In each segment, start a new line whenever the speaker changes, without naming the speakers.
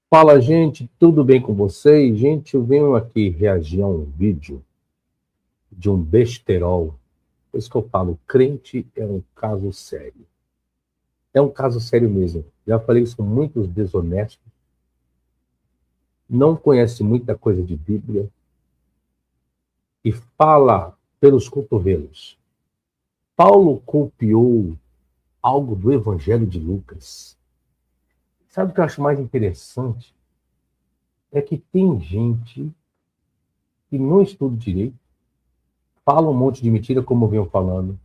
Fala, gente, tudo bem com vocês? Gente, eu venho aqui reagir a um vídeo de um besterol. Por isso que eu falo, crente é um caso sério. É um caso sério mesmo. Já falei isso com muitos desonestos, não conhece muita coisa de Bíblia e fala pelos cotovelos. Paulo copiou algo do Evangelho de Lucas. Sabe o que eu acho mais interessante? É que tem gente que não estuda direito, fala um monte de mentira, como eu venho falando.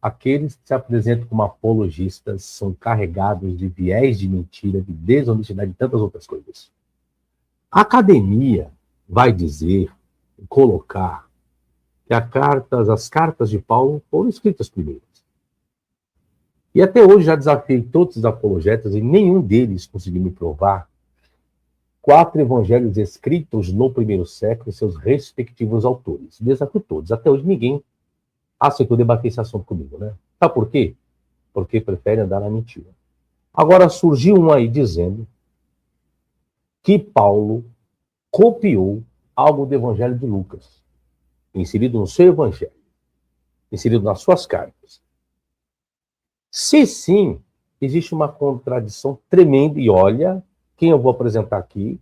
Aqueles que se apresentam como apologistas são carregados de viés de mentira, de desonestidade e tantas outras coisas. A academia vai dizer, colocar, que as cartas de Paulo foram escritas primeiro. E até hoje já desafiei todos os apologetas e nenhum deles conseguiu me provar 4 evangelhos escritos no primeiro século e seus respectivos autores. Desafio todos. Até hoje ninguém aceitou debater esse assunto comigo, né? Sabe por quê? Porque prefere andar na mentira. Agora surgiu um aí dizendo que Paulo copiou algo do Evangelho de Lucas, inserido no seu Evangelho, inserido nas suas cartas. Se sim, existe uma contradição tremenda, e olha, quem eu vou apresentar aqui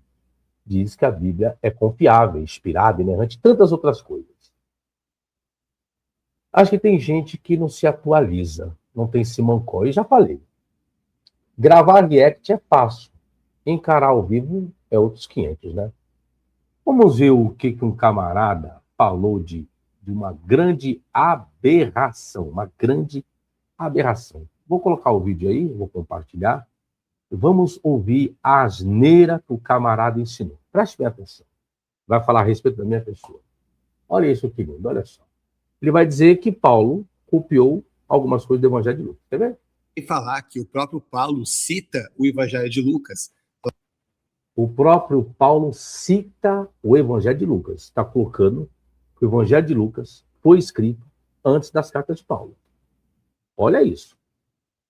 diz que a Bíblia é confiável, inspirada, inerrante, tantas outras coisas. Acho que tem gente que não se atualiza, não tem Simancó. E já falei, gravar react é fácil, encarar ao vivo é outros 500, né? Vamos ver o que um camarada falou de uma grande aberração, uma grande aberração. Vou colocar o vídeo aí, vou compartilhar. Vamos ouvir a asneira que o camarada ensinou. Preste bem atenção. Vai falar a respeito da minha pessoa. Olha isso aqui, lindo, olha só. Ele vai dizer que Paulo copiou algumas coisas do Evangelho de Lucas. Quer ver?
E falar que o próprio Paulo cita o Evangelho de Lucas.
O próprio Paulo cita o Evangelho de Lucas. Está colocando que o Evangelho de Lucas foi escrito antes das cartas de Paulo. Olha isso.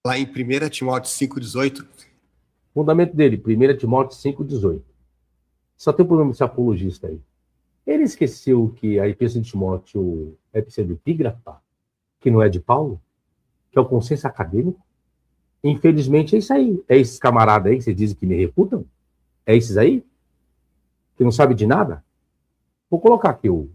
Lá em 1 Timóteo 5,18.
Fundamento dele, 1 Timóteo 5,18. Só tem um problema desse apologista aí. Ele esqueceu que a Epístola de Timóteo é pseudepígrafa, que não é de Paulo, que é o consenso acadêmico. Infelizmente é isso aí. É esses camaradas aí que vocês dizem que me refutam? É esses aí? Que não sabem de nada? Vou colocar aqui o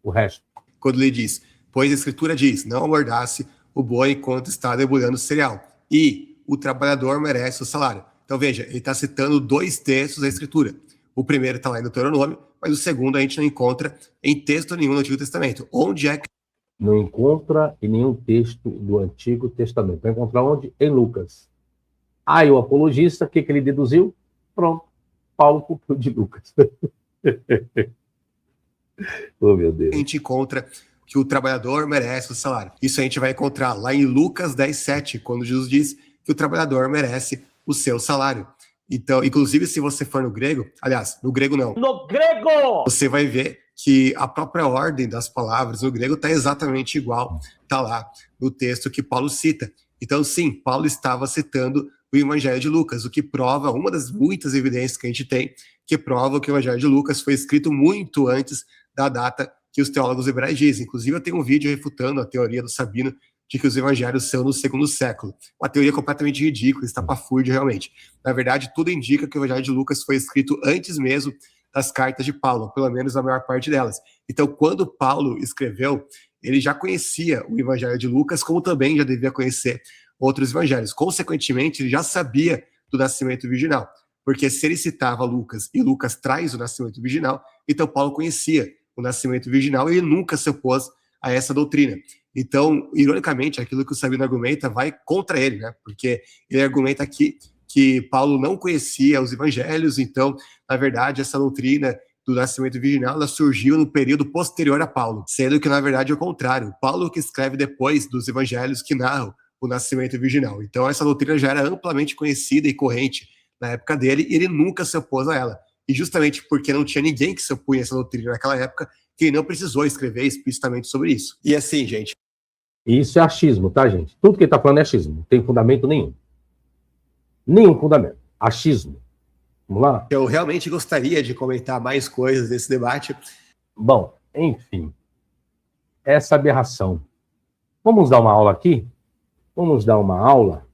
resto.
Quando ele diz, pois a Escritura diz, não amordace o boi enquanto está debulhando o cereal, e o trabalhador merece o salário. Então veja, ele está citando 2 textos da Escritura. O primeiro está lá em Deuteronômio, mas o segundo a gente não encontra em texto nenhum no Antigo Testamento. Onde é que...
Não encontra em nenhum texto do Antigo Testamento. Vai encontrar onde? Em Lucas. Aí o apologista, o que ele deduziu? Pronto. Paulo copiou de Lucas. Oh, meu Deus.
A gente encontra que o trabalhador merece o salário. Isso a gente vai encontrar lá em Lucas 10:7, quando Jesus diz que o trabalhador merece o seu salário. Então, inclusive, se você for no grego, aliás, no grego não.
No grego!
Você vai ver que a própria ordem das palavras no grego está exatamente igual, está lá no texto que Paulo cita. Então, sim, Paulo estava citando o Evangelho de Lucas, o que prova, uma das muitas evidências que a gente tem, que prova que o Evangelho de Lucas foi escrito muito antes da data que os teólogos hebreus dizem. Inclusive, eu tenho um vídeo refutando a teoria do Sabino de que os evangelhos são no 2º século. Uma teoria completamente ridícula, estapafúrdia realmente. Na verdade, tudo indica que o Evangelho de Lucas foi escrito antes mesmo das cartas de Paulo, pelo menos a maior parte delas. Então, quando Paulo escreveu, ele já conhecia o Evangelho de Lucas, como também já devia conhecer outros evangelhos. Consequentemente, ele já sabia do nascimento virginal, porque se ele citava Lucas e Lucas traz o nascimento virginal, então Paulo conhecia o nascimento virginal e ele nunca se opôs a essa doutrina. Então, ironicamente, aquilo que o Sabino argumenta vai contra ele, né? Porque ele argumenta aqui que Paulo não conhecia os evangelhos, então, na verdade, essa doutrina do nascimento virginal ela surgiu no período posterior a Paulo, sendo que, na verdade, é o contrário. Paulo que escreve depois dos evangelhos que narram o nascimento virginal. Então, essa doutrina já era amplamente conhecida e corrente na época dele, e ele nunca se opôs a ela. E justamente porque não tinha ninguém que se opunha a essa doutrina naquela época, que ele não precisou escrever explicitamente sobre isso. E assim, gente...
Isso é achismo, tá, gente? Tudo que ele está falando é achismo. Não tem fundamento nenhum. Nenhum fundamento. Achismo. Vamos lá?
Eu realmente gostaria de comentar mais coisas desse debate.
Bom, enfim, essa aberração. Vamos dar uma aula aqui? Vamos dar uma aula?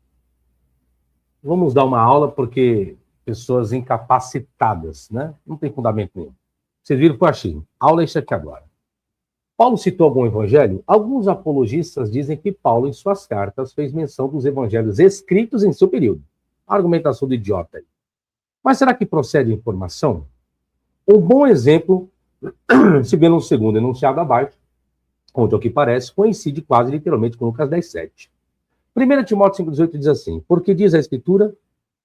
Vamos dar uma aula porque pessoas incapacitadas, né? Não tem fundamento nenhum. Vocês viram que foi achismo. Aula é isso aqui agora. Paulo citou algum evangelho? Alguns apologistas dizem que Paulo, em suas cartas, fez menção dos evangelhos escritos em seu período. Argumentação do idiota aí. Mas será que procede a informação? Um bom exemplo, se vê no segundo enunciado abaixo, onde, ao que parece, coincide quase literalmente com Lucas 10:7. 1 Timóteo 5,18 diz assim: porque diz a Escritura,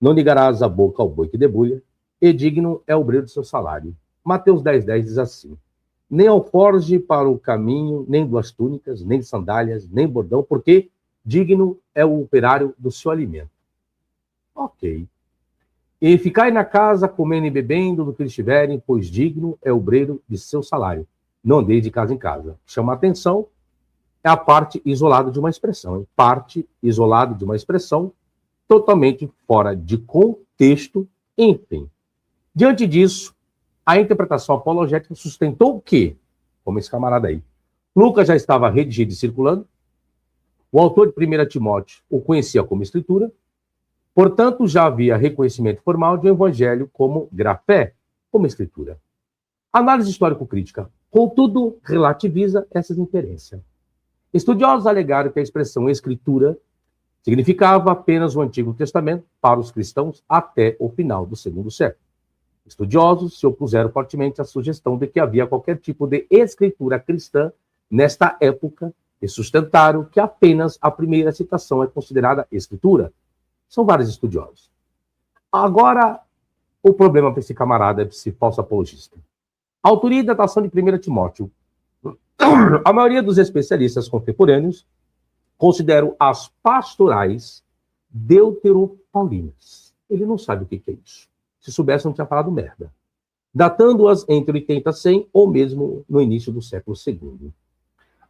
não ligarás a boca ao boi que debulha, e digno é o obreiro do seu salário. Mateus 10:10 diz assim: nem alforge para o caminho, nem duas túnicas, nem sandálias, nem bordão, porque digno é o operário do seu alimento. Ok. E ficai na casa, comendo e bebendo do que estiverem, pois digno é o obreiro de seu salário. Não andeis de casa em casa. Chama a atenção, é a parte isolada de uma expressão. Hein? Parte isolada de uma expressão, totalmente fora de contexto, enfim. Diante disso, a interpretação apologética sustentou o quê? Como esse camarada aí. Lucas já estava redigido e circulando. O autor de 1 Timóteo o conhecia como escritura. Portanto, já havia reconhecimento formal de um evangelho como grafé, como escritura. Análise histórico-crítica, contudo, relativiza essas inferências. Estudiosos alegaram que a expressão escritura significava apenas o Antigo Testamento para os cristãos até o final do segundo século. Estudiosos se opuseram fortemente à sugestão de que havia qualquer tipo de escritura cristã nesta época e sustentaram que apenas a primeira citação é considerada escritura. São vários estudiosos. Agora, o problema para esse camarada, esse falso apologista. A autoria e datação de 1 Timóteo. A maioria dos especialistas contemporâneos consideram as pastorais deuteropaulinas. Ele não sabe o que é isso. Se soubesse, não tinha falado merda. Datando-as entre 80 e 100, ou mesmo no início do século II.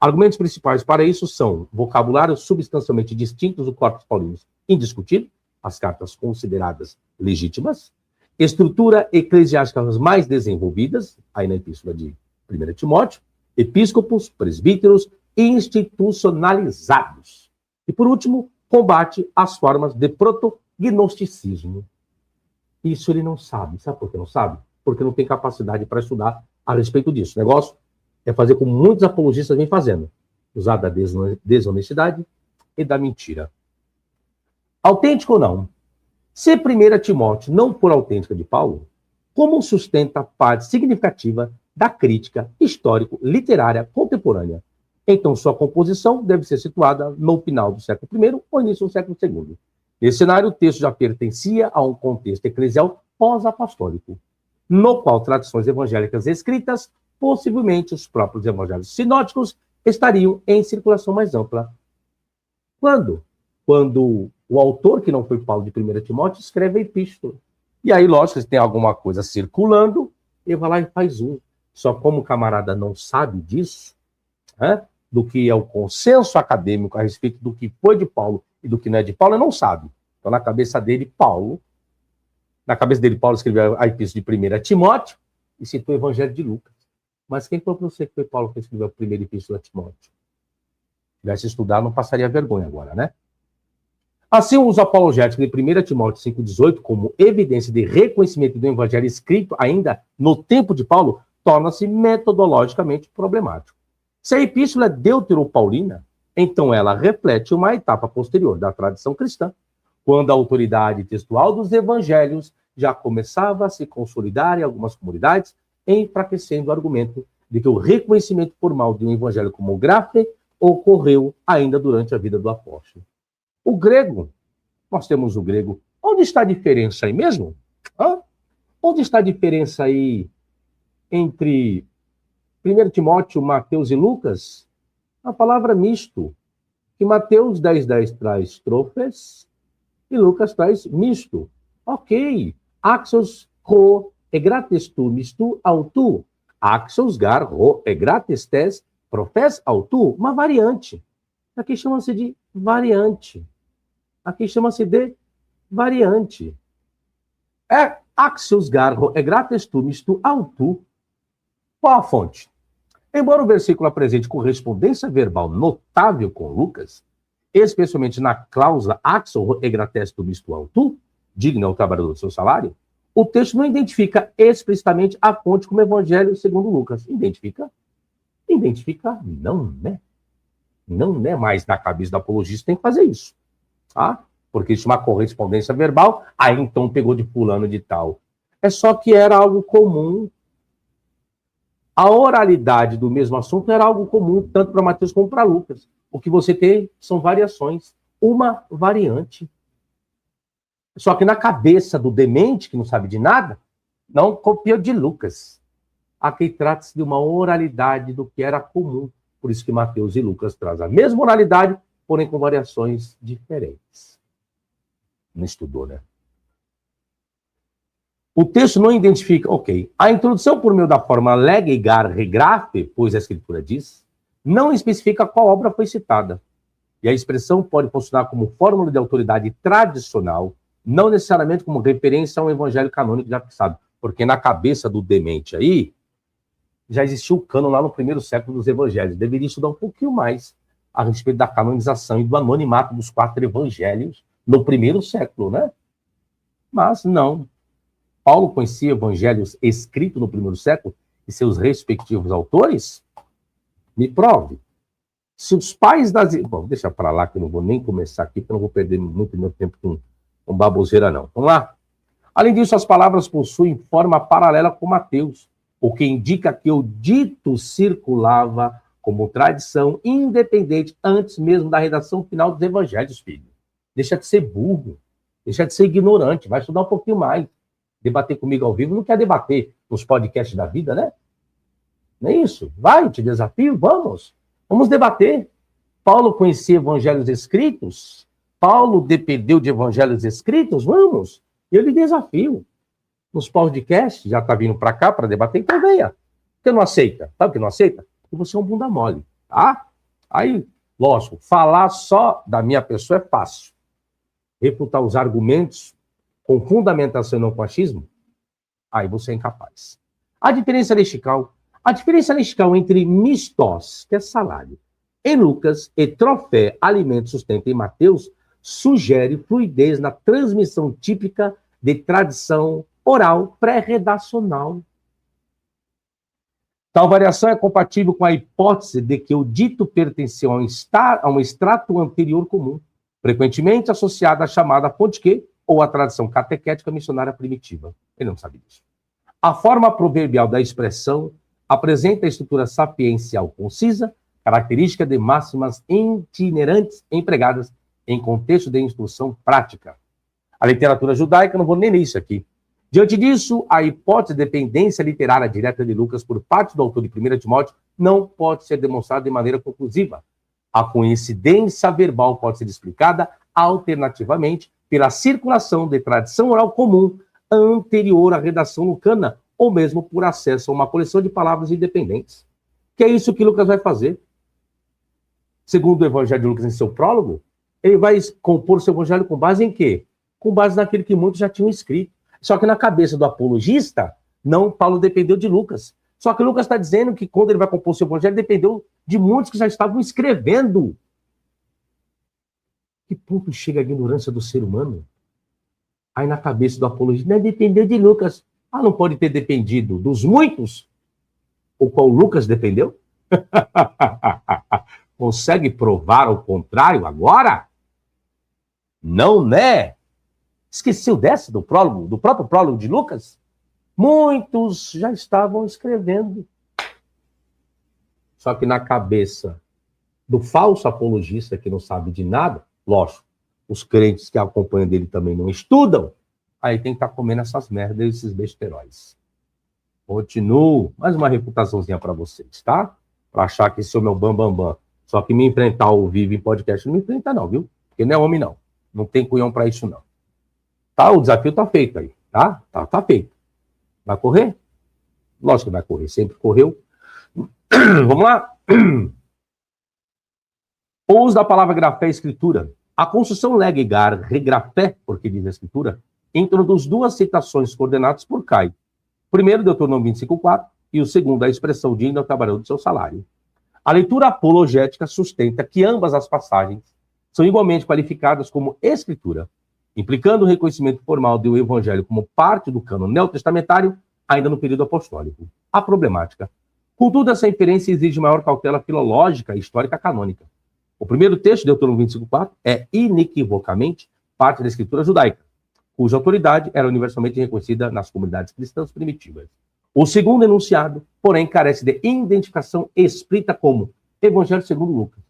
Argumentos principais para isso são vocabulários substancialmente distintos do Corpus Paulinus indiscutível, as cartas consideradas legítimas, estrutura eclesiástica mais desenvolvidas, aí na epístola de 1 Timóteo, episcopos, presbíteros institucionalizados. E, por último, combate às formas de protognosticismo. Isso ele não sabe. Sabe por que não sabe? Porque não tem capacidade para estudar a respeito disso. O negócio é fazer como muitos apologistas vêm fazendo, usar da desonestidade e da mentira. Autêntico ou não? Se 1 Timóteo não for autêntica de Paulo, como sustenta parte significativa da crítica histórico-literária contemporânea? Então, sua composição deve ser situada no final do século I ou início do século II. Nesse cenário, o texto já pertencia a um contexto eclesial pós-apostólico, no qual tradições evangélicas escritas, possivelmente os próprios evangelhos sinóticos, estariam em circulação mais ampla. Quando? Quando o autor, que não foi Paulo de 1 Timóteo, escreve a epístola. E aí, lógico, se tem alguma coisa circulando, ele vai lá e faz um. Só como o camarada não sabe disso, do que é o consenso acadêmico a respeito do que foi de Paulo e do que não é de Paulo, ele não sabe. Então, na cabeça dele, Paulo escreveu a epístola de 1 Timóteo e citou o Evangelho de Lucas. Mas quem falou para você que foi Paulo que escreveu a primeira epístola de Timóteo? Se tivesse estudado, não passaria vergonha agora, né? Assim, o uso apologético de 1 Timóteo 5,18 como evidência de reconhecimento do evangelho escrito ainda no tempo de Paulo torna-se metodologicamente problemático. Se a epístola é deuteropaulina, então ela reflete uma etapa posterior da tradição cristã, quando a autoridade textual dos evangelhos já começava a se consolidar em algumas comunidades, enfraquecendo o argumento de que o reconhecimento formal de um evangelho como grafe ocorreu ainda durante a vida do apóstolo. O grego, nós temos o grego. Onde está a diferença aí mesmo? Onde está a diferença aí entre 1 Timóteo, Mateus e Lucas? A palavra misto, que Mateus 10:10 traz trofes e Lucas traz misto. Ok. Axos ro egrates tu mistu autu. Axos gar ro egrates tes profes autu. Uma variante. Aqui chama-se de variante. Aqui chama-se de variante. Axios garro e gratestumis tu autu. Qual a fonte? Embora o versículo apresente correspondência verbal notável com Lucas, especialmente na cláusula axio e gratestumis tu autu, digno ao trabalhador do seu salário, o texto não identifica explicitamente a fonte como evangelho segundo Lucas. Identifica? Identifica? Não, né? Não, né? Mas na cabeça do apologista tem que fazer isso. Tá? Porque isso é uma correspondência verbal, aí então pegou de fulano de tal. É só que era algo comum. A oralidade do mesmo assunto era algo comum, tanto para Mateus como para Lucas. O que você tem são variações. Uma variante. Só que na cabeça do demente, que não sabe de nada, não copiou de Lucas. Aqui trata-se de uma oralidade do que era comum. Por isso que Mateus e Lucas trazem a mesma oralidade, porém com variações diferentes. Não estudou, né? O texto não identifica, ok. A introdução por meio da forma lege, gar, regrafe, pois a escritura diz, não especifica qual obra foi citada. E a expressão pode funcionar como fórmula de autoridade tradicional, não necessariamente como referência a um evangelho canônico já fixado. Porque na cabeça do demente aí, já existiu o cânon lá no primeiro século dos evangelhos. Deveria estudar um pouquinho mais a respeito da canonização e do anonimato dos 4 evangelhos no primeiro século, né? Mas não. Paulo conhecia evangelhos escritos no primeiro século e seus respectivos autores? Me prove. Se os pais das... Bom, deixa para lá que eu não vou nem começar aqui, porque eu não vou perder muito meu tempo com baboseira, não. Vamos lá? Além disso, as palavras possuem forma paralela com Mateus, o que indica que o dito circulava como tradição independente antes mesmo da redação final dos evangelhos, filho. Deixa de ser burro, deixa de ser ignorante, vai estudar um pouquinho mais. Debater comigo ao vivo não quer debater nos podcasts da vida, né? Não é isso? Vai, te desafio, vamos. Vamos debater. Paulo conhecia evangelhos escritos? Paulo dependeu de evangelhos escritos? Vamos. Eu lhe desafio. Nos podcasts, já está vindo para cá para debater, então venha. Por que não aceita? Sabe por que não aceita? Porque você é um bunda mole, tá? Aí, lógico, falar só da minha pessoa é fácil. Refutar os argumentos com fundamentação e não com achismo, aí você é incapaz. A diferença lexical entre mistos, que é salário, em Lucas, e trofé, alimento, sustento em Mateus, sugere fluidez na transmissão típica de tradição oral pré-redacional. Tal variação é compatível com a hipótese de que o dito pertenceu a um extrato anterior comum, frequentemente associado à chamada fonte que, ou à tradição catequética missionária primitiva. Ele não sabe disso. A forma proverbial da expressão apresenta a estrutura sapiencial concisa, característica de máximas itinerantes empregadas em contexto de instrução prática. A literatura judaica, não vou nem ler isso aqui. Diante disso, a hipótese de dependência literária direta de Lucas por parte do autor de 1 Timóteo não pode ser demonstrada de maneira conclusiva. A coincidência verbal pode ser explicada alternativamente pela circulação de tradição oral comum anterior à redação lucana, ou mesmo por acesso a uma coleção de palavras independentes. Que é isso que Lucas vai fazer. Segundo o Evangelho de Lucas em seu prólogo, ele vai compor seu evangelho com base em quê? Com base naquilo que muitos já tinham escrito. Só que na cabeça do apologista, não, Paulo dependeu de Lucas. Só que Lucas está dizendo que quando ele vai compor seu evangelho, dependeu de muitos que já estavam escrevendo. Que ponto chega a ignorância do ser humano? Aí na cabeça do apologista, não dependeu de Lucas. Ah, não pode ter dependido dos muitos? O qual Lucas dependeu? Consegue provar o contrário agora? Não, né? Esqueceu dessa do próprio prólogo de Lucas? Muitos já estavam escrevendo. Só que na cabeça do falso apologista que não sabe de nada, lógico, os crentes que acompanham dele também não estudam, aí tem que estar comendo essas merdas, esses besteróis. Continuo. Mais uma reputaçãozinha para vocês, tá? Para achar que esse é o meu bambambam. Só que me enfrentar ao vivo em podcast não me enfrenta não, viu? Porque não é homem não. Não tem cunhão para isso não. Tá? O desafio tá feito aí, tá? Tá feito. Vai correr? Lógico que vai correr. Sempre correu. Vamos lá. O uso da palavra grafé é escritura. A construção legegar, regrafé, porque diz a escritura, introduz duas citações coordenadas por Caio. Primeiro, Deuteronômio 25:4, e o segundo, a expressão digna ao trabalhador do seu salário. A leitura apologética sustenta que ambas as passagens são igualmente qualificadas como escritura, implicando o reconhecimento formal do evangelho como parte do cânon neotestamentário, ainda no período apostólico. A problemática. Contudo, essa inferência exige maior cautela filológica e histórica canônica. O primeiro texto, Deuteronômio 25:4, é inequivocamente parte da escritura judaica, cuja autoridade era universalmente reconhecida nas comunidades cristãs primitivas. O segundo enunciado, porém, carece de identificação escrita como Evangelho segundo Lucas,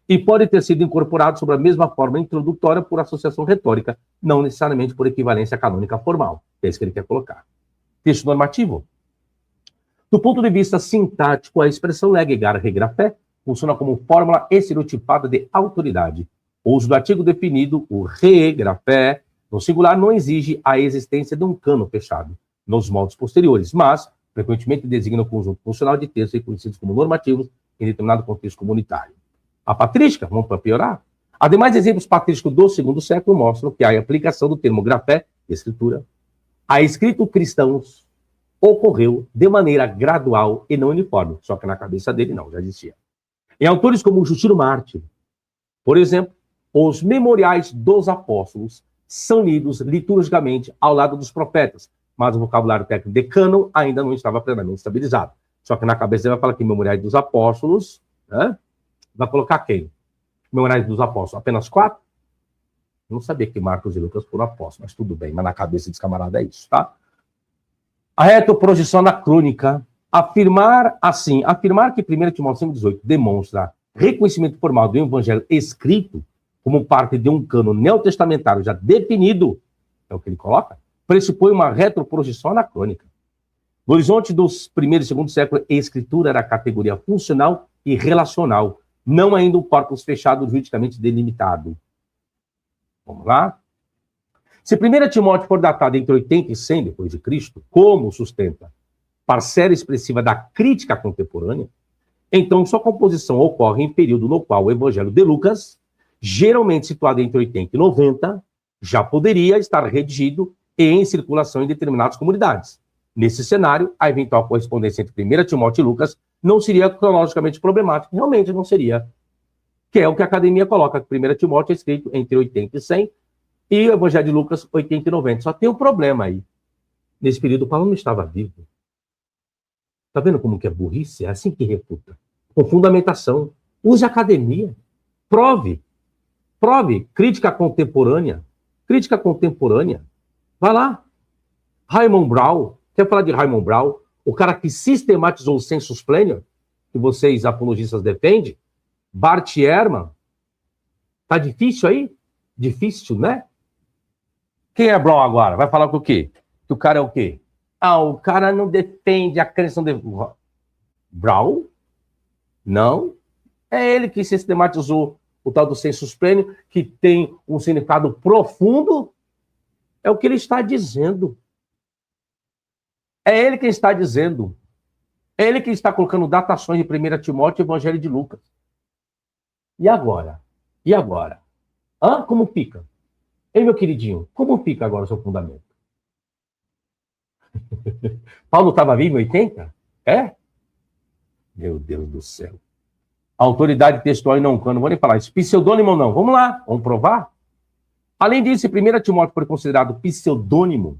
e pode ter sido incorporado sob a mesma forma introdutória por associação retórica, não necessariamente por equivalência canônica formal. É isso que ele quer colocar. Texto normativo. Do ponto de vista sintático, a expressão legegar regrafé funciona como fórmula estereotipada de autoridade. O uso do artigo definido, o regrafé, no singular, não exige a existência de um cano fechado nos moldes posteriores, mas frequentemente designa o conjunto funcional de textos reconhecidos como normativos em determinado contexto comunitário. A patrística, vamos para piorar. Ademais, exemplos patrísticos do segundo século mostram que a aplicação do termo grafé, escritura, a escritos cristãos ocorreu de maneira gradual e não uniforme, só que na cabeça dele não, já existia. Em autores como Justino Mártir, por exemplo, os memoriais dos apóstolos são lidos liturgicamente ao lado dos profetas, mas o vocabulário técnico de cânon ainda não estava plenamente estabilizado. Só que na cabeça ele vai falar que memoriais dos apóstolos, né? Vai colocar quem? Memoriais dos apóstolos, apenas 4? Eu não sabia que Marcos e Lucas foram apóstolos, mas tudo bem, mas na cabeça desse camarada é isso, tá? A retroprojeção anacrônica, afirmar que 1 Timóteo 5,18 demonstra reconhecimento formal do evangelho escrito como parte de um cano neotestamentário já definido, é o que ele coloca, pressupõe uma retroprojeção anacrônica. No horizonte dos primeiros e segundo séculos, a escritura era a categoria funcional e relacional, não ainda um corpus fechado juridicamente delimitado. Vamos lá? Se 1 Timóteo for datado entre 80 e 100 depois de Cristo, como sustenta parcela expressiva da crítica contemporânea, então sua composição ocorre em período no qual o Evangelho de Lucas, geralmente situado entre 80 e 90, já poderia estar redigido e em circulação em determinadas comunidades. Nesse cenário, a eventual correspondência entre 1 Timóteo e Lucas não seria cronologicamente problemática, realmente não seria, que é o que a academia coloca, que 1 Timóteo é escrito entre 80 e 100, e o Evangelho de Lucas, 80 e 90. Só tem um problema aí. Nesse período, Paulo não estava vivo. Está vendo como que é burrice? É assim que refuta. Com fundamentação. Use a academia. Prove. Prove. Crítica contemporânea. Crítica contemporânea. Vai lá. Raymond Brown. Quer falar de Raymond Brown? O cara que sistematizou o sensus plenior, que vocês apologistas defendem. Bart Ehrman. Tá difícil aí? Difícil, né? Quem é Brown agora? Vai falar com o quê? Que o cara é o quê? Ah, o cara não defende a crença de... Brown? Não. É ele que sistematizou o tal do sensus plenior, que tem um significado profundo. É o que ele está dizendo. É ele que está dizendo. É ele que está colocando datações de 1 Timóteo e Evangelho de Lucas. E agora? E agora? Como fica? Ei, meu queridinho, como fica agora o seu fundamento? Paulo estava vivo em 80? É? Meu Deus do céu. Autoridade textual e não cano, vou nem falar isso. Pseudônimo ou não? Vamos lá, vamos provar? Além disso, 1 Timóteo foi considerado pseudônimo,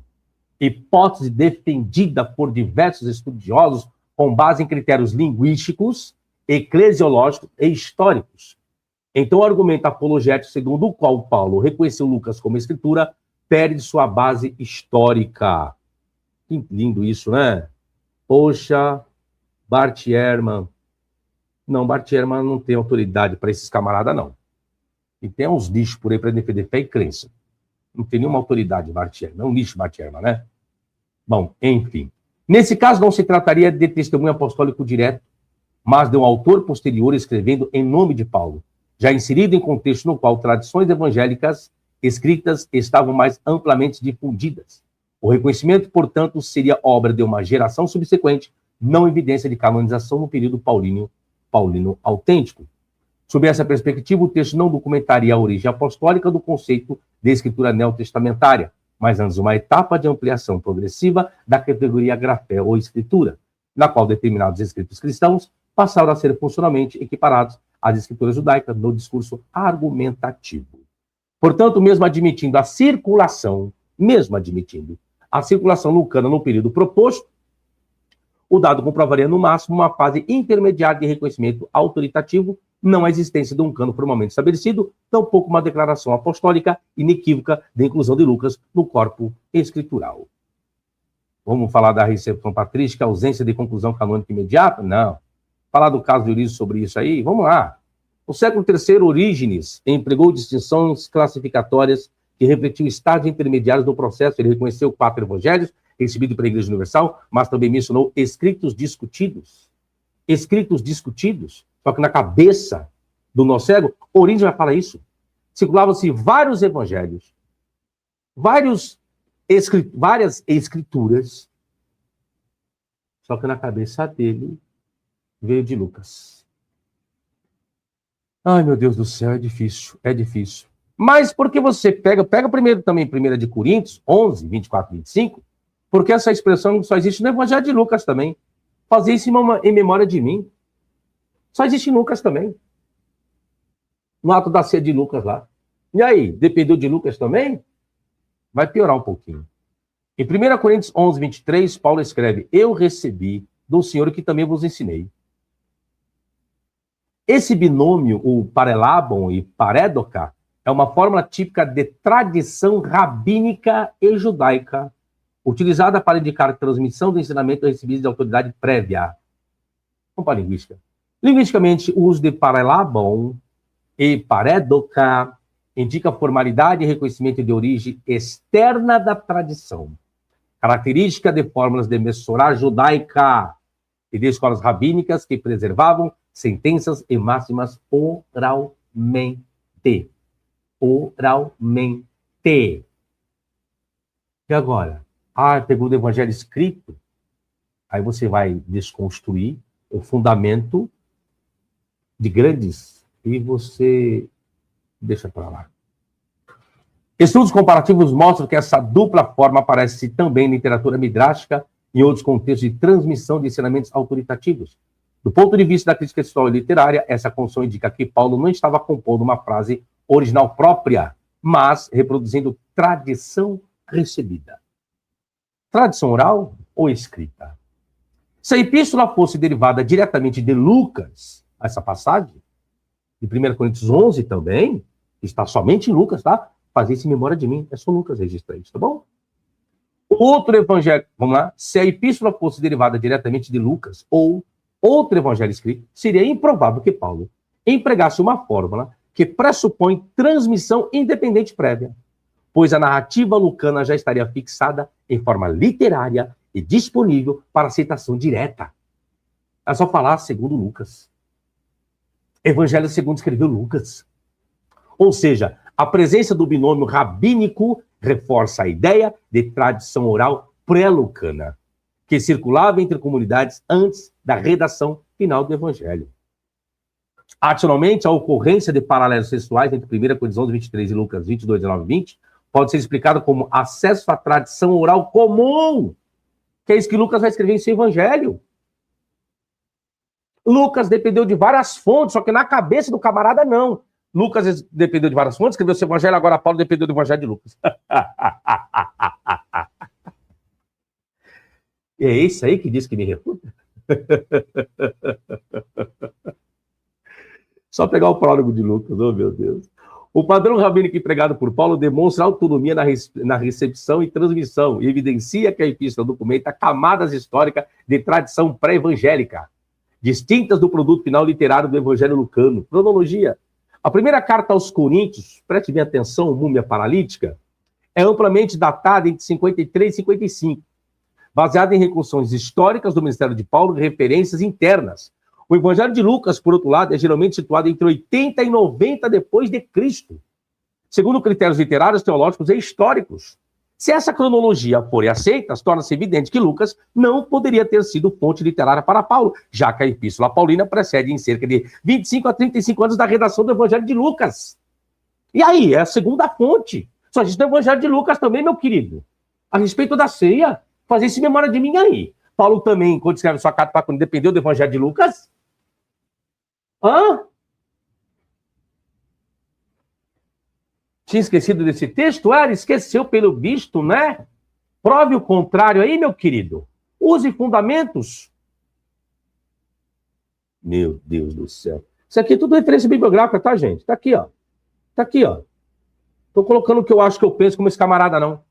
hipótese defendida por diversos estudiosos com base em critérios linguísticos, eclesiológicos e históricos. Então, o argumento apologético segundo o qual Paulo reconheceu Lucas como escritura perde sua base histórica. Que lindo isso, né? Poxa, Bart Ehrman. Não, Bart Ehrman não tem autoridade para esses camaradas, não. E tem uns lixos por aí para defender fé e crença. Não tem nenhuma autoridade, Bart Ehrman. É um lixo, Bart Ehrman, né? Bom, enfim. Nesse caso, não se trataria de testemunho apostólico direto, mas de um autor posterior escrevendo em nome de Paulo, já inserido em contexto no qual tradições evangélicas escritas estavam mais amplamente difundidas. O reconhecimento, portanto, seria obra de uma geração subsequente, não evidência de canonização no período paulino autêntico. Sob essa perspectiva, o texto não documentaria a origem apostólica do conceito de escritura neotestamentária, mas antes uma etapa de ampliação progressiva da categoria grafé ou escritura, na qual determinados escritos cristãos passaram a ser funcionalmente equiparados às escrituras judaicas no discurso argumentativo. Portanto, mesmo admitindo a circulação lucana no período proposto, o dado comprovaria no máximo uma fase intermediária de reconhecimento autoritativo, não a existência de um cano formalmente estabelecido, tampouco uma declaração apostólica inequívoca de inclusão de Lucas no corpo escritural. Vamos falar da recepção patrística, ausência de conclusão canônica imediata? Não. Falar do caso de Eurípides sobre isso aí? Vamos lá. No século III, Orígenes empregou distinções classificatórias que refletiam estágios intermediários do processo. Ele reconheceu 4 evangelhos, recebidos pela Igreja Universal, mas também mencionou escritos discutidos. Escritos discutidos. Só que na cabeça do nosso ego, Orígenes vai falar isso. Circulavam-se vários evangelhos, várias escrituras, só que na cabeça dele veio de Lucas. Ai, meu Deus do céu, é difícil, é difícil. Mas porque você pega primeiro também 1 de Coríntios 11, 24 e 25, porque essa expressão só existe no Evangelho de Lucas também. Fazer isso em memória de mim. Só existe em Lucas também. No ato da ceia de Lucas lá. E aí, dependeu de Lucas também? Vai piorar um pouquinho. Em 1 Coríntios 11, 23, Paulo escreve: eu recebi do Senhor que também vos ensinei. Esse binômio, o parelabon e parédoca, é uma fórmula típica de tradição rabínica e judaica, utilizada para indicar a transmissão do ensinamento recebido de autoridade prévia. Vamos para a linguística. Linguisticamente, o uso de parelabon e parédoca indica formalidade e reconhecimento de origem externa da tradição, característica de fórmulas de mensurar judaica e de escolas rabínicas que preservavam sentenças e máximas oralmente. Oralmente. E agora? Pegou o evangelho escrito, aí você vai desconstruir o fundamento de grandes e você deixa para lá. Estudos comparativos mostram que essa dupla forma aparece também na literatura midrástica e em outros contextos de transmissão de ensinamentos autoritativos. Do ponto de vista da crítica textual e literária, essa construção indica que Paulo não estava compondo uma frase original própria, mas reproduzindo tradição recebida. Tradição oral ou escrita? Se a epístola fosse derivada diretamente de Lucas, essa passagem, de 1 Coríntios 11 também, está somente em Lucas, tá? Fazer isso em memória de mim, é só Lucas registrar isso, tá bom? Outro evangelho, vamos lá, se a epístola fosse derivada diretamente de Lucas ou outro evangelho escrito, seria improvável que Paulo empregasse uma fórmula que pressupõe transmissão independente prévia, pois a narrativa lucana já estaria fixada em forma literária e disponível para aceitação direta. É só falar segundo Lucas. Evangelho segundo escreveu Lucas. Ou seja, a presença do binômio rabínico reforça a ideia de tradição oral pré-lucana, que circulava entre comunidades antes da redação final do Evangelho. Adicionalmente, a ocorrência de paralelos textuais entre 1 Coríntios 11, 23 e Lucas 22, 19 e 20 pode ser explicado como acesso à tradição oral comum, que é isso que Lucas vai escrever em seu Evangelho. Lucas dependeu de várias fontes, só que na cabeça do camarada não. Lucas dependeu de várias fontes, escreveu seu Evangelho, agora Paulo dependeu do Evangelho de Lucas. E é esse aí que diz que me refuta? Só pegar o prólogo de Lucas, oh meu Deus. O padrão rabínico empregado por Paulo demonstra autonomia na recepção e transmissão e evidencia que a epístola documenta camadas históricas de tradição pré-evangélica, distintas do produto final literário do Evangelho lucano. Cronologia. A primeira carta aos Coríntios, preste bem atenção, múmia paralítica, é amplamente datada entre 53 e 55, baseada em reconstruções históricas do ministério de Paulo e referências internas. O Evangelho de Lucas, por outro lado, é geralmente situado entre 80 e 90 depois de Cristo, segundo critérios literários, teológicos e históricos. Se essa cronologia for aceita, torna-se evidente que Lucas não poderia ter sido fonte literária para Paulo, já que a Epístola Paulina precede em cerca de 25 a 35 anos da redação do Evangelho de Lucas. E aí, é a segunda fonte. Só existe o Evangelho de Lucas também, meu querido. A respeito da ceia, fazer isso em memória de mim aí. Paulo também, quando escreve sua carta para quando dependeu do Evangelho de Lucas? Tinha esquecido desse texto? Esqueceu pelo visto, né? Prove o contrário aí, meu querido. Use fundamentos. Meu Deus do céu. Isso aqui é tudo referência bibliográfica, tá, gente? Tá aqui, ó. Tá aqui, ó. Tô colocando o que eu acho que eu penso como esse camarada, não.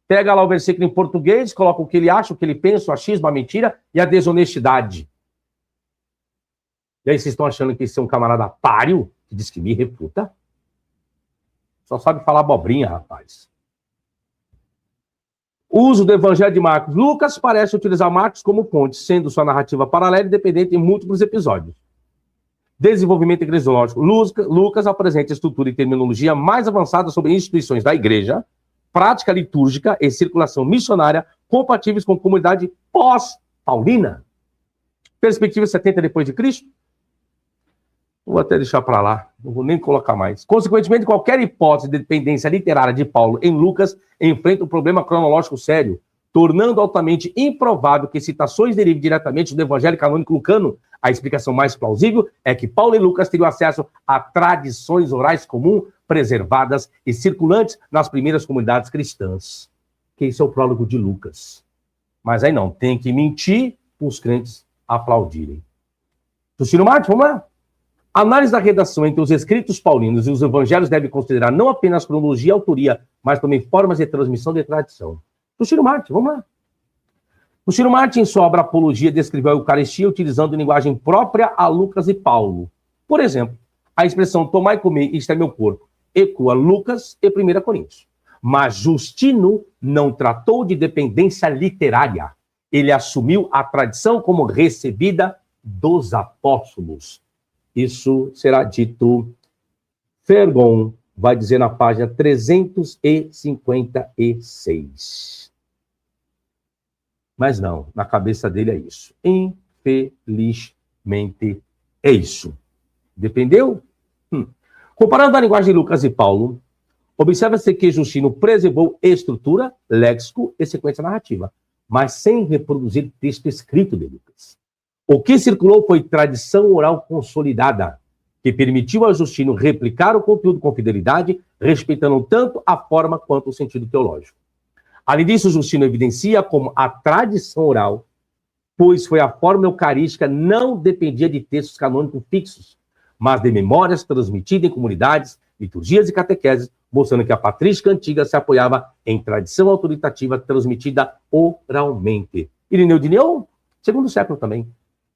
Pega lá o versículo em português, coloca o que ele acha, o que ele pensa, o achismo, a mentira e a desonestidade. E aí vocês estão achando que esse é um camarada páreo, que diz que me refuta? Só sabe falar abobrinha, rapaz. O uso do Evangelho de Marcos. Lucas parece utilizar Marcos como fonte, sendo sua narrativa paralela e dependente em múltiplos episódios. Desenvolvimento eclesiológico. Lucas apresenta estrutura e terminologia mais avançada sobre instituições da igreja, prática litúrgica e circulação missionária compatíveis com a comunidade pós-paulina. Perspectiva 70 depois de Cristo? Vou até deixar para lá, não vou nem colocar mais. Consequentemente, qualquer hipótese de dependência literária de Paulo em Lucas enfrenta um problema cronológico sério, tornando altamente improvável que citações derivem diretamente do Evangelho canônico lucano. A explicação mais plausível é que Paulo e Lucas teriam acesso a tradições orais comuns, preservadas e circulantes nas primeiras comunidades cristãs. Que isso é o prólogo de Lucas. Mas aí não, tem que mentir para os crentes aplaudirem. Justino Martins, vamos lá? A análise da redação entre os escritos paulinos e os evangelhos deve considerar não apenas cronologia e autoria, mas também formas de transmissão de tradição. Justino Martins, vamos lá. Justino Martins, em sua obra Apologia, descreveu a Eucaristia utilizando linguagem própria a Lucas e Paulo. Por exemplo, a expressão tomai e comer, isto é meu corpo, ecoa Lucas e 1 Coríntios. Mas Justino não tratou de dependência literária. Ele assumiu a tradição como recebida dos apóstolos. Isso será dito, Fergon vai dizer na página 356. Mas não, na cabeça dele é isso. Infelizmente é isso. Dependeu? Comparando a linguagem de Lucas e Paulo, observa-se que Justino preservou estrutura, léxico e sequência narrativa, mas sem reproduzir texto escrito de Lucas. O que circulou foi tradição oral consolidada, que permitiu a Justino replicar o conteúdo com fidelidade, respeitando tanto a forma quanto o sentido teológico. Além disso, Justino evidencia como a tradição oral, pois foi a forma eucarística, não dependia de textos canônicos fixos, mas de memórias transmitidas em comunidades, liturgias e catequeses, mostrando que a patrística antiga se apoiava em tradição autoritativa transmitida oralmente. Irineu de Leão, segundo século também.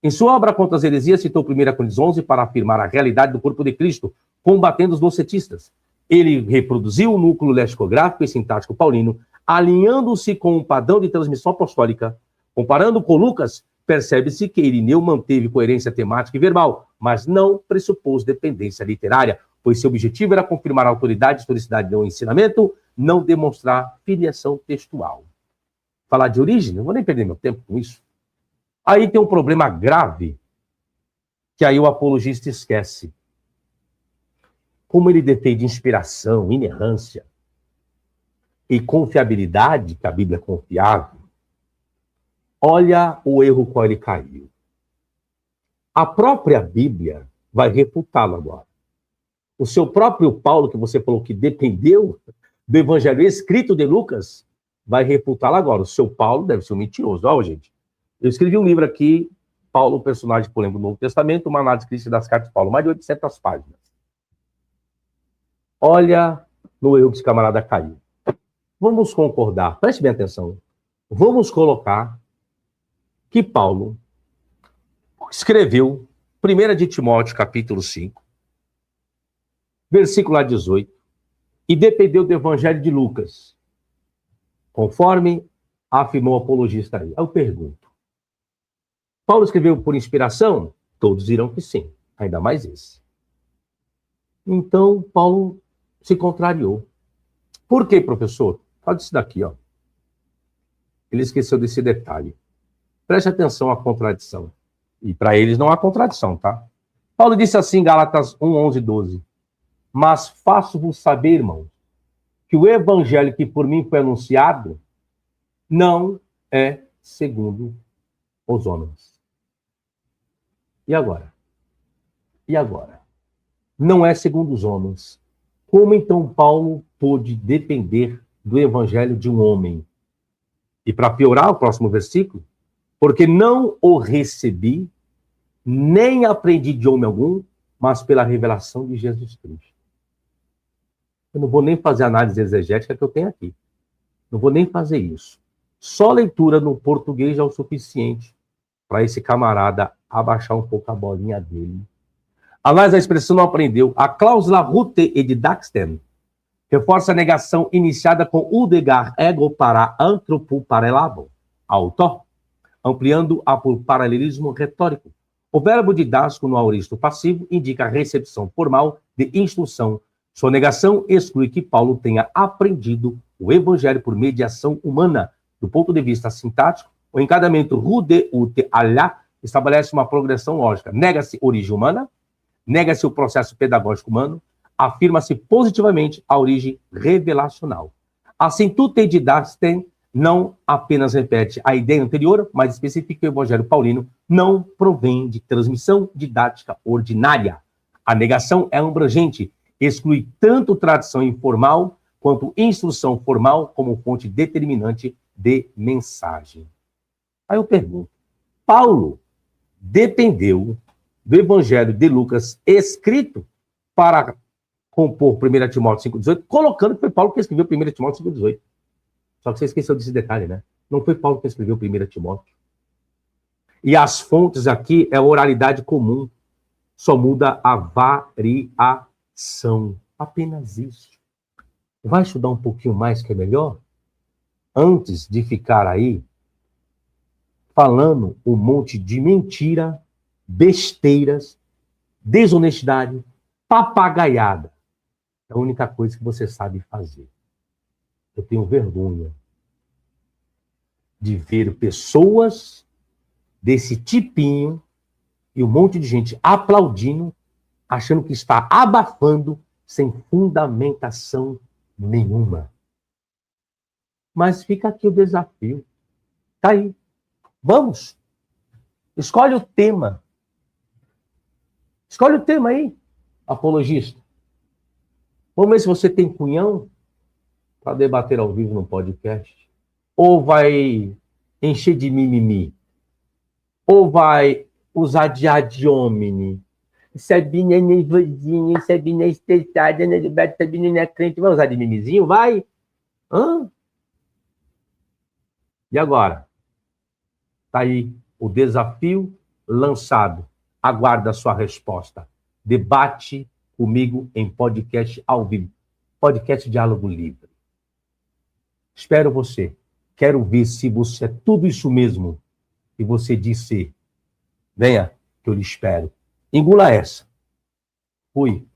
Em sua obra contra as heresias, citou 1 Coríntios 11 para afirmar a realidade do corpo de Cristo, combatendo os docetistas. Ele reproduziu o núcleo lexicográfico e sintático paulino, alinhando-se com um padrão de transmissão apostólica. Comparando com Lucas, percebe-se que Irineu manteve coerência temática e verbal, mas não pressupôs dependência literária, pois seu objetivo era confirmar a autoridade e historicidade do ensinamento, não demonstrar filiação textual. Falar de origem, não vou nem perder meu tempo com isso. Aí tem um problema grave, que aí o apologista esquece. Como ele detém de inspiração, inerrância e confiabilidade, que a Bíblia é confiável, olha o erro qual ele caiu. A própria Bíblia vai refutá-lo agora. O seu próprio Paulo, que você falou que dependeu do evangelho escrito de Lucas, vai refutá-lo agora. O seu Paulo deve ser um mentiroso. Olha, gente, eu escrevi um livro aqui, Paulo, personagem polêmico do Novo Testamento, uma análise crítica das cartas de Paulo, mais de 800 páginas. Olha no erro que esse camarada caiu. Vamos concordar, preste bem atenção, vamos colocar que Paulo escreveu 1 de Timóteo, capítulo 5, versículo 18, e dependeu do evangelho de Lucas, conforme afirmou o apologista aí. Eu pergunto, Paulo escreveu por inspiração? Todos dirão que sim, ainda mais esse. Então, Paulo se contrariou. Por quê, professor? Olha isso daqui, ó. ele esqueceu desse detalhe. Preste atenção à contradição. E para eles não há contradição, tá? Paulo disse assim em Gálatas 1, 11 e 12. Mas faço-vos saber, irmãos, que o evangelho que por mim foi anunciado não é segundo os homens. E agora? E agora? Não é segundo os homens. Como então Paulo pôde depender do evangelho de um homem? E para piorar, o próximo versículo, porque não o recebi, nem aprendi de homem algum, mas pela revelação de Jesus Cristo. Eu não vou nem fazer a análise exegética que eu tenho aqui. Não vou nem fazer isso. Só leitura no português já é o suficiente para esse camarada abaixar um pouco a bolinha dele. Aliás, a expressão não aprendeu. A cláusula rute edidaxten reforça a negação iniciada com udegar ego para antropo parelabo, autor, ampliando-a por paralelismo retórico. O verbo didático no aoristo passivo indica a recepção formal de instrução. Sua negação exclui que Paulo tenha aprendido o evangelho por mediação humana. Do ponto de vista sintático, o encadamento rude ute alá estabelece uma progressão lógica. Nega-se origem humana, nega-se o processo pedagógico humano, afirma-se positivamente a origem revelacional. Assim, tute didaxten não apenas repete a ideia anterior, mas especifica que o evangelho paulino não provém de transmissão didática ordinária. A negação é abrangente, exclui tanto tradição informal quanto instrução formal como fonte determinante de mensagem. Aí eu pergunto, Paulo dependeu do evangelho de Lucas escrito para compor 1 Timóteo 5,18, colocando que foi Paulo que escreveu 1 Timóteo 5,18. Só que você esqueceu desse detalhe, né? Não foi Paulo que escreveu 1 Timóteo. E as fontes aqui é oralidade comum. Só muda a variação. Apenas isso. Vai estudar um pouquinho mais que é melhor? Antes de ficar aí falando um monte de mentira, besteiras, desonestidade, papagaiada. É a única coisa que você sabe fazer. Eu tenho vergonha de ver pessoas desse tipinho e um monte de gente aplaudindo, achando que está abafando sem fundamentação nenhuma. Mas fica aqui o desafio. Tá aí. Vamos. Escolhe o tema. Escolhe o tema aí, apologista. Vamos ver se você tem cunhão para debater ao vivo no podcast. Ou vai encher de mimimi. Ou vai usar de ad hominem. Sabina é nervosinha, Sabina é estressada, Sabina não é crente. Vai usar de mimizinho? Vai? Hã? E agora? Tá aí o desafio lançado. Aguarda a sua resposta. Debate comigo em podcast ao vivo. Podcast Diálogo Livre. Espero você. Quero ver se você é tudo isso mesmo que você disse. Venha, que eu lhe espero. Engula essa. Fui.